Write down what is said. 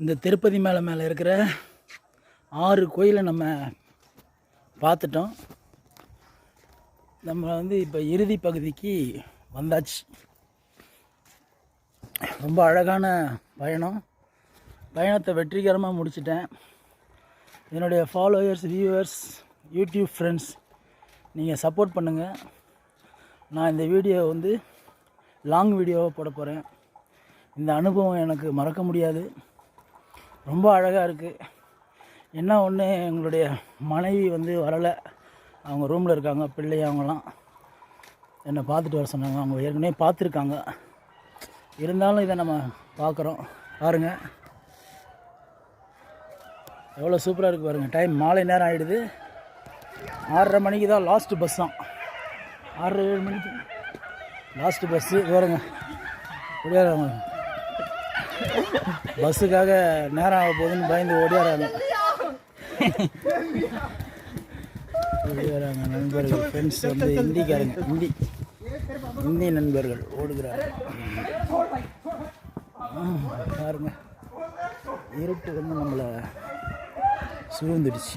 இந்த திருப்பதி மேலே இருக்கிற 6 கோயிலை நம்ம பார்த்துட்டோம். நம்ம இப்போ இறுதி பகுதிக்கு வந்தாச்சு. ரொம்ப அழகான பயணத்தை வெற்றிகரமாக முடிச்சிட்டேன். என்னுடைய ஃபாலோவர்ஸ், வியூவர்ஸ், யூடியூப் ஃப்ரெண்ட்ஸ், நீங்கள் சப்போர்ட் பண்ணுங்கள். நான் இந்த வீடியோ லாங் வீடியோவாக போட போகிறேன். இந்த அனுபவம் எனக்கு மறக்க முடியாது. ரொம்ப அழகாக இருக்குது. என்ன ஒன்று, எங்களுடைய மனைவி வரலை. அவங்க ரூமில் இருக்காங்க. பிள்ளை அவங்களாம் என்னை பார்த்துட்டு வர சொன்னாங்க. அவங்க ஏற்கனவே பார்த்துருக்காங்க. இருந்தாலும் இதை நம்ம பார்க்குறோம். பாருங்கள் எவ்வளோ சூப்பராக இருக்குது பாருங்கள். டைம் மாலை நேரம் ஆகிடுது. 6:30 மணிக்கு தான் லாஸ்ட்டு பஸ் தான். 6-7 மணிக்கு லாஸ்ட்டு பஸ்ஸு. பாருங்க ஓடியாராங்க. பஸ்ஸுக்காக நேரம் ஆக போகுதுன்னு பயந்து ஓடியாராங்க நண்பர்கள், ஃப்ரெண்ட்ஸ் இந்திக்காரங்க, இந்தி நண்பர்கள் ஓடுகிறாங்க. பாருங்க இருட்டு நம்மளை சூழ்ந்துடுச்சு.